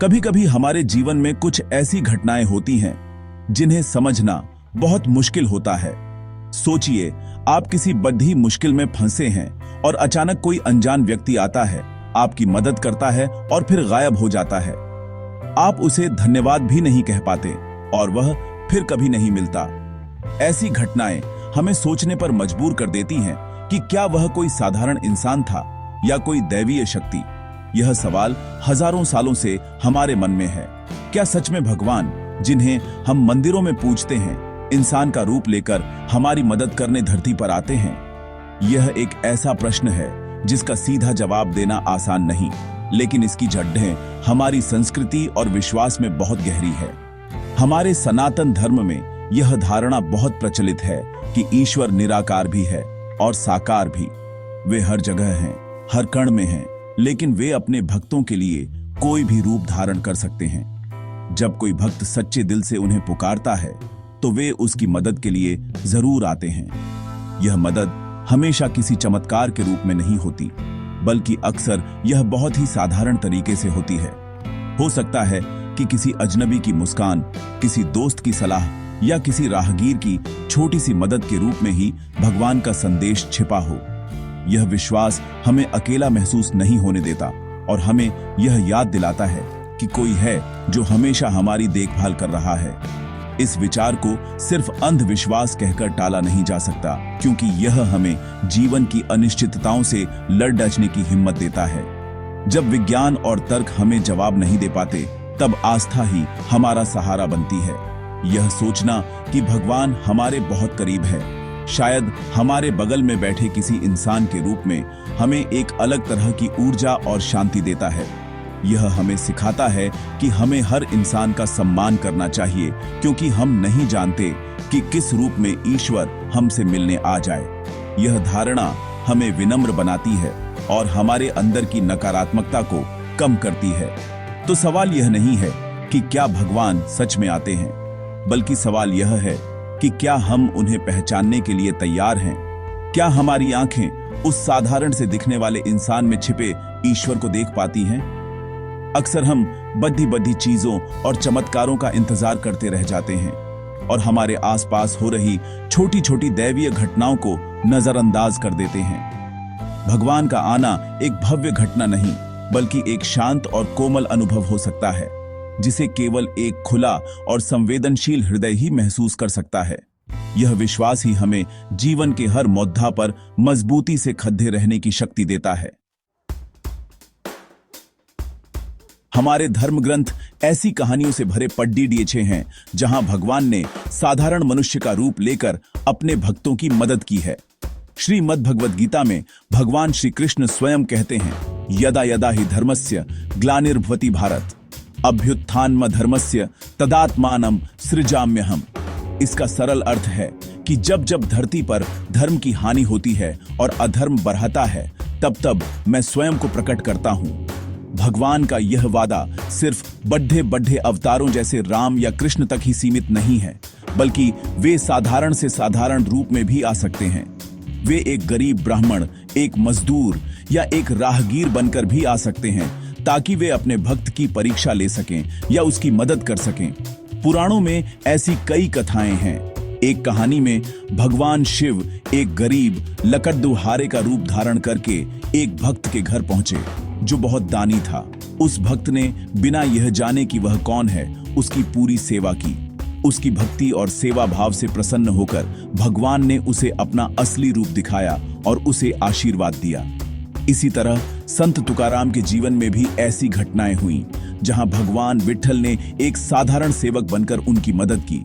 कभी कभी हमारे जीवन में कुछ ऐसी घटनाएं होती हैं जिन्हें समझना बहुत मुश्किल होता है। सोचिए, आप किसी बड़ी मुश्किल में फंसे हैं और अचानक कोई अनजान व्यक्ति आता है, आपकी मदद करता है और फिर गायब हो जाता है। आप उसे धन्यवाद भी नहीं कह पाते और वह फिर कभी नहीं मिलता। ऐसी घटनाएं हमें सोचने पर मजबूर कर देती हैं कि क्या वह कोई साधारण इंसान था या कोई दैवीय शक्ति। यह सवाल हजारों सालों से हमारे मन में है। क्या सच में भगवान, जिन्हें हम मंदिरों में पूजते हैं, इंसान का रूप लेकर हमारी मदद करने धरती पर आते हैं? यह एक ऐसा प्रश्न है जिसका सीधा जवाब देना आसान नहीं, लेकिन इसकी जड़ें हमारी संस्कृति और विश्वास में बहुत गहरी है। हमारे सनातन धर्म में यह धारणा बहुत प्रचलित है कि ईश्वर निराकार भी है और साकार भी। वे हर जगह हैं, हर कण में हैं, लेकिन वे अपने भक्तों के लिए कोई भी रूप धारण कर सकते हैं। जब कोई भक्त सच्चे दिल से उन्हें पुकारता है तो वे उसकी मदद के लिए जरूर आते हैं। यह मदद हमेशा किसी चमत्कार के रूप में नहीं होती, बल्कि अक्सर यह बहुत ही साधारण तरीके से होती है। हो सकता है कि किसी अजनबी की मुस्कान, किसी दोस्त की सलाह या किसी राहगीर की छोटी सी मदद के रूप में ही भगवान का संदेश छिपा हो। यह विश्वास हमें अकेला महसूस नहीं होने देता और हमें यह याद दिलाता है कि कोई है जो हमेशा हमारी देखभाल कर रहा है। इस विचार को सिर्फ अंधविश्वास कहकर टाला नहीं जा सकता, क्योंकि यह हमें जीवन की अनिश्चितताओं से लड़ डटने की हिम्मत देता है। जब विज्ञान और तर्क हमें जवाब नहीं दे पाते, तब आस्था ही हमारा सहारा बनती है। यह सोचना कि भगवान हमारे बहुत करीब है, शायद हमारे बगल में बैठे किसी इंसान के रूप में, हमें एक अलग तरह की ऊर्जा और शांति देता है। यह हमें सिखाता है कि हमें हर इंसान का सम्मान करना चाहिए, क्योंकि हम नहीं जानते कि किस रूप में ईश्वर हमसे मिलने आ जाए। यह धारणा हमें विनम्र बनाती है और हमारे अंदर की नकारात्मकता को कम करती है। तो सवाल यह नहीं है कि क्या भगवान सच में आते हैं, बल्कि सवाल यह है कि क्या हम उन्हें पहचानने के लिए तैयार हैं? क्या हमारी आंखें उस साधारण से दिखने वाले इंसान में छिपे ईश्वर को देख पाती हैं? अक्सर हम बड़ी चीजों और चमत्कारों का इंतजार करते रह जाते हैं और हमारे आसपास हो रही छोटी छोटी दैवीय घटनाओं को नजरअंदाज कर देते हैं। भगवान का आना एक भव्य घटना नहीं, बल्कि एक शांत और कोमल अनुभव हो सकता है, जिसे केवल एक खुला और संवेदनशील हृदय ही महसूस कर सकता है। यह विश्वास ही हमें जीवन के हर मोद्दा पर मजबूती से खड़े रहने की शक्ति देता है। हमारे धर्म ग्रंथ ऐसी कहानियों से भरे पड्डी दिए हैं जहां भगवान ने साधारण मनुष्य का रूप लेकर अपने भक्तों की मदद की है। श्रीमद् भगवद गीता में भगवान श्री कृष्ण स्वयं कहते हैं, यदा यदा ही धर्मस्य ग्लानिर्भवति भारत अभ्युत्थानम धर्मस्य तदात्मानं सृजाम्यहम्। इसका सरल अर्थ है कि जब जब धरती पर धर्म की हानि होती है और अधर्म बढ़ता है, तब तब मैं स्वयं को प्रकट करता हूं। भगवान का यह वादा सिर्फ बड़े अवतारों जैसे राम या कृष्ण तक ही सीमित नहीं है, बल्कि वे साधारण से साधारण रूप में भी आ सकते हैं। वे एक गरीब ब्राह्मण, एक मजदूर या एक राहगीर बनकर भी आ सकते हैं, ताकि वे अपने भक्त की परीक्षा ले सकें या उसकी मदद कर सकें। पुराणों में ऐसी कई कथाएं हैं। एक कहानी में भगवान शिव एक गरीब लकड़दुहारे का रूप धारण करके एक भक्त के घर पहुंचे जो बहुत दानी था। उस भक्त ने बिना यह जाने कि वह कौन है, उसकी पूरी सेवा की। उसकी भक्ति और सेवा भाव से प्रसन्न होकर भगवान ने उसे अपना असली रूप दिखाया और उसे आशीर्वाद दिया। इसी तरह संत तुकाराम के जीवन में भी ऐसी घटनाएं हुई, जहां भगवान विट्ठल ने एक साधारण सेवक बनकर उनकी मदद की।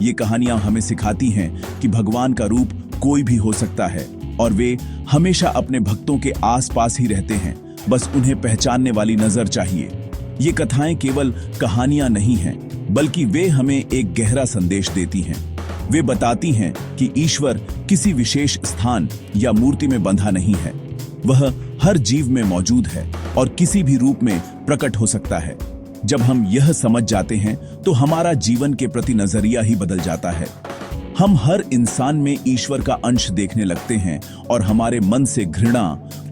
ये कहानियां हमें सिखाती हैं कि भगवान का रूप कोई भी हो सकता है और वे हमेशा अपने भक्तों के आसपास ही रहते हैं, बस उन्हें पहचानने वाली नजर चाहिए। ये कथाएं केवल कहानियां नहीं हैं, बल्कि वे हमें एक गहरा संदेश देती हैं। वे बताती हैं कि ईश्वर किसी विशेष स्थान या मूर्ति में बंधा नहीं है, वह हर जीव में मौजूद है और किसी भी रूप में प्रकट हो सकता है। जब हम यह समझ जाते हैं तो हमारा जीवन के प्रति नजरिया ही बदल जाता है। हम हर इंसान में ईश्वर का अंश देखने लगते हैं और हमारे मन से घृणा,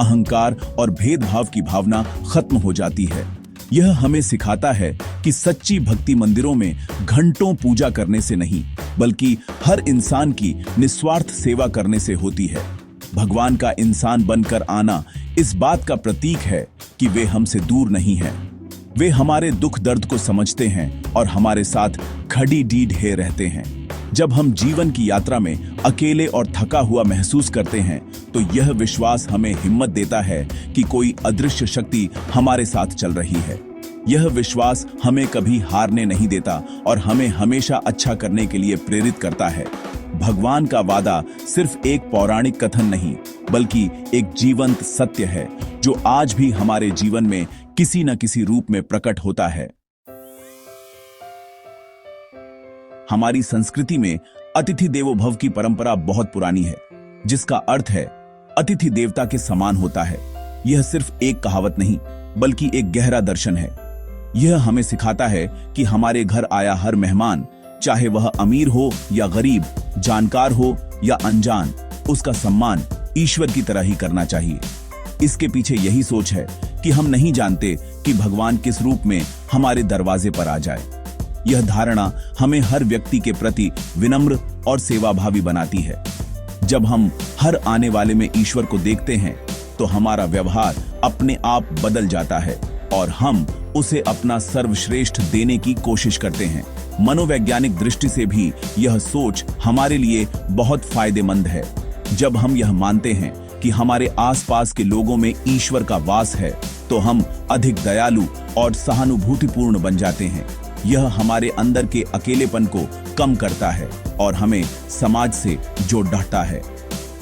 अहंकार और भेदभाव की भावना खत्म हो जाती है। यह हमें सिखाता है कि सच्ची भक्ति मंदिरों में घंटों पूजा करने से नहीं, बल्कि हर इंसान की निस्वार्थ सेवा करने से होती है। भगवान का इंसान बनकर आना इस बात का प्रतीक है कि वे हमसे दूर नहीं हैं। वे हमारे दुख दर्द को समझते हैं और हमारे साथ खड़ी ढे रहते हैं। जब हम जीवन की यात्रा में अकेले और थका हुआ महसूस करते हैं, तो यह विश्वास हमें हिम्मत देता है कि कोई अदृश्य शक्ति हमारे साथ चल रही है। यह विश्वास हमें कभी हारने नहीं देता और हमें हमेशा अच्छा करने के लिए प्रेरित करता है। भगवान का वादा सिर्फ एक पौराणिक कथन नहीं, बल्कि एक जीवंत सत्य है जो आज भी हमारे जीवन में किसी न किसी रूप में प्रकट होता है। हमारी संस्कृति में अतिथि देवो भव की परंपरा बहुत पुरानी है, जिसका अर्थ है अतिथि देवता के समान होता है। यह सिर्फ एक कहावत नहीं, बल्कि एक गहरा दर्शन है। यह हमें सिखाता है कि हमारे घर आया हर मेहमान, चाहे वह अमीर हो या गरीब, जानकार हो या अनजान, उसका सम्मान ईश्वर की तरह ही करना चाहिए। इसके पीछे यही सोच है कि हम नहीं जानते कि भगवान किस रूप में हमारे दरवाजे पर आ जाए। यह धारणा हमें हर व्यक्ति के प्रति विनम्र और सेवाभावी बनाती है। जब हम हर आने वाले में ईश्वर को देखते हैं, तो हमारा व्यवहार अपने आप बदल जाता है और हम उसे अपना सर्वश्रेष्ठ देने की कोशिश करते हैं। मनोवैज्ञानिक दृष्टि से भी यह सोच हमारे लिए बहुत फायदेमंद है। जब हम यह मानते हैं कि हमारे आसपास के लोगों में ईश्वर का वास है, तो हम अधिक दयालु और सहानुभूतिपूर्ण बन जाते हैं। यह हमारे अंदर के अकेलेपन को कम करता है और हमें समाज से जोड़ता है।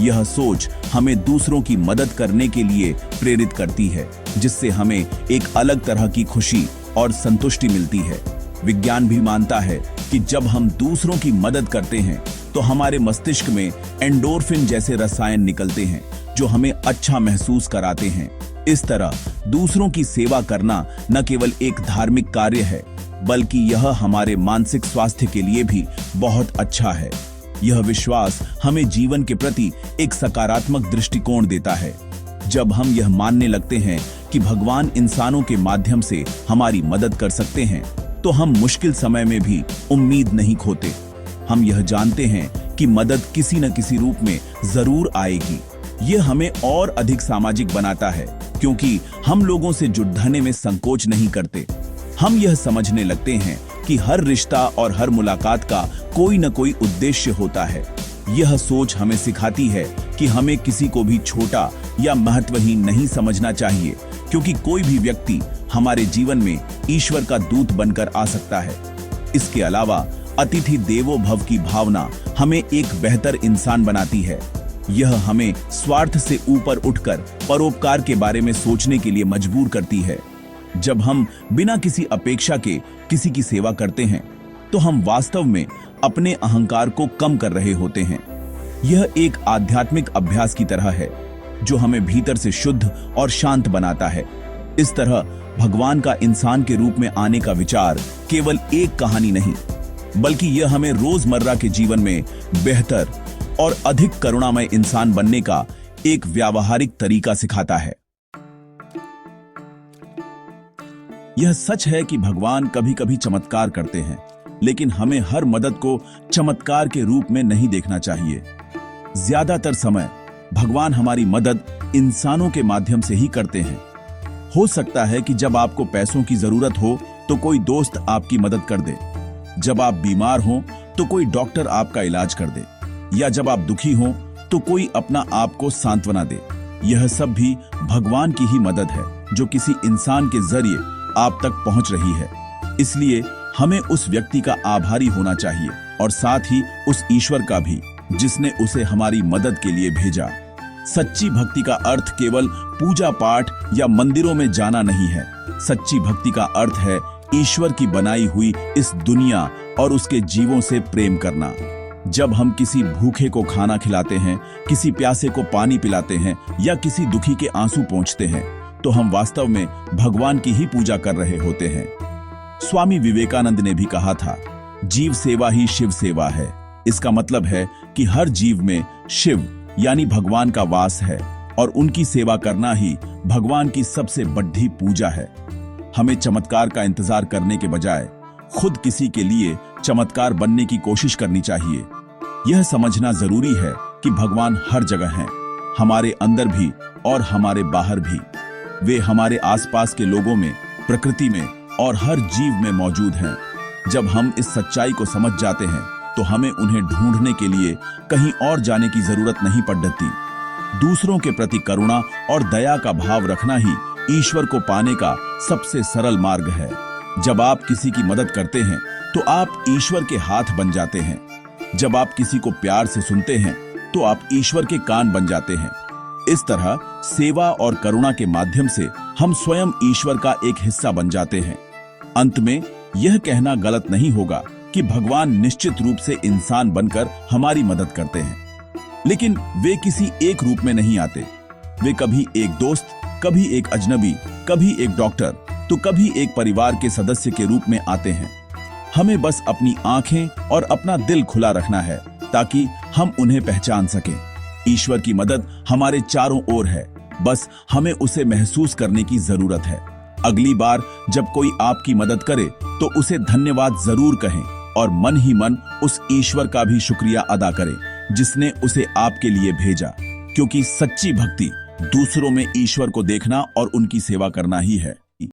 यह सोच हमें दूसरों की मदद करने के लिए प्रेरित करती है, जिससे हमें एक अलग तरह की खुशी और संतुष्टि मिलती है। विज्ञान भी मानता है कि जब हम दूसरों की मदद करते हैं, तो हमारे मस्तिष्क में एंडोर्फिन जैसे रसायन निकलते हैं, जो हमें अच्छा महसूस कराते हैं। इस तरह दूसरों की सेवा करना न केवल एक धार्मिक कार्य है, बल्कि यह हमारे मानसिक स्वास्थ्य के लिए भी बहुत अच्छा है। यह विश्वास हमें जीवन के प्रति एक सकारात्मक दृष्टिकोण देता है। जब हम यह मानने लगते हैं कि भगवान इंसानों के माध्यम से हमारी मदद कर सकते हैं, तो हम मुश्किल समय में भी उम्मीद नहीं खोते। हम यह जानते हैं कि मदद किसी न किसी रूप में जरूर आएगी। यह हमें और अधिक सामाजिक बनाता है, क्योंकि हम लोगों से जुड़ने में संकोच नहीं करते। हम यह समझने लगते हैं कि हर रिश्ता और हर मुलाकात का कोई न कोई उद्देश्य होता है। यह सोच हमें सिखाती है कि हमें किसी को भी छोटा या महत्वहीन नहीं समझना चाहिए, क्योंकि कोई भी व्यक्ति हमारे जीवन में ईश्वर का दूत बनकर आ सकता है। इसके अलावा अतिथि देवो भव की भावना हमें एक बेहतर इंसान बनाती है। यह हमें स्वार्थ से ऊपर उठकर परोपकार के बारे में सोचने के लिए मजबूर करती है। जब हम बिना किसी अपेक्षा के किसी की सेवा करते हैं, तो हम वास्तव में अपने अहंकार को कम कर रहे होते हैं। यह एक आध्यात्मिक अभ्यास की तरह है, जो हमें भीतर से शुद्ध और शांत बनाता है। इस तरह भगवान का इंसान के रूप में आने का विचार केवल एक कहानी नहीं, बल्कि यह हमें रोजमर्रा के जीवन में बेहतर और अधिक करुणामय इंसान बनने का एक व्यावहारिक तरीका सिखाता है। यह सच है कि भगवान कभी कभी चमत्कार करते हैं, लेकिन हमें हर मदद को चमत्कार के रूप में नहीं देखना चाहिए। ज्यादातर समय भगवान हमारी मदद इंसानों के माध्यम से ही करते हैं। हो सकता है कि जब आपको पैसों की जरूरत हो, तो कोई दोस्त आपकी मदद कर दे। जब आप बीमार हो, तो कोई डॉक्टर आपका इलाज कर दे, या जब आप दुखी हो, तो कोई अपना आपको सांत्वना दे। यह सब भी भगवान की ही मदद है, जो किसी इंसान के जरिए आप तक पहुंच रही है। इसलिए हमें उस व्यक्ति का आभारी होना चाहिए, और साथ ही उस ईश्वर का भी, जिसने उसे हमारी मदद के लिए भेजा। सच्ची भक्ति का अर्थ केवल पूजा पाठ या मंदिरों में जाना नहीं है। सच्ची भक्ति का अर्थ है ईश्वर की बनाई हुई इस दुनिया और उसके जीवों से प्रेम करना। जब हम किसी भूखे को खाना खिलाते हैं, किसी प्यासे को पानी पिलाते हैं या किसी दुखी के आंसू पोंछते हैं, तो हम वास्तव में भगवान की ही पूजा कर रहे होते हैं। स्वामी विवेकानंद ने भी कहा था, जीव सेवा ही शिव सेवा है। इसका मतलब है कि हर जीव में शिव यानी भगवान का वास है, और उनकी सेवा करना ही भगवान की सबसे बड़ी पूजा है। हमें चमत्कार का इंतजार करने के बजाय खुद किसी के लिए चमत्कार बनने की कोशिश करनी चाहिए। यह समझना जरूरी है कि भगवान हर जगह हैं, हमारे अंदर भी और हमारे बाहर भी। वे हमारे आसपास के लोगों में, प्रकृति में और हर जीव में मौजूद हैं। जब हम इस सच्चाई को समझ जाते हैं तो हमें उन्हें ढूंढने के लिए कहीं और जाने की जरूरत नहीं पड़ती। दूसरों के प्रति करुणा और दया का भाव रखना ही ईश्वर को पाने का सबसे सरल मार्ग है। जब आप किसी की मदद करते हैं तो आप ईश्वर के हाथ बन जाते हैं। जब आप किसी को प्यार से सुनते हैं तो आप ईश्वर के कान बन जाते हैं। इस तरह सेवा और करुणा के माध्यम से हम स्वयं ईश्वर का एक हिस्सा बन जाते हैं। अंत में यह कहना गलत नहीं होगा कि भगवान निश्चित रूप से इंसान बनकर हमारी मदद करते हैं, लेकिन वे किसी एक रूप में नहीं आते। वे कभी एक दोस्त, कभी एक अजनबी, कभी एक डॉक्टर, तो कभी एक परिवार के सदस्य के रूप में आते हैं। हमें बस अपनी आंखें और अपना दिल खुला रखना है ताकि हम उन्हें पहचान सकें। ईश्वर की मदद हमारे चारों ओर है, बस हमें उसे महसूस करने की जरूरत है। अगली बार जब कोई आपकी मदद करे तो उसे धन्यवाद जरूर कहें और मन ही मन उस ईश्वर का भी शुक्रिया अदा करें जिसने उसे आपके लिए भेजा, क्योंकि सच्ची भक्ति दूसरों में ईश्वर को देखना और उनकी सेवा करना ही है।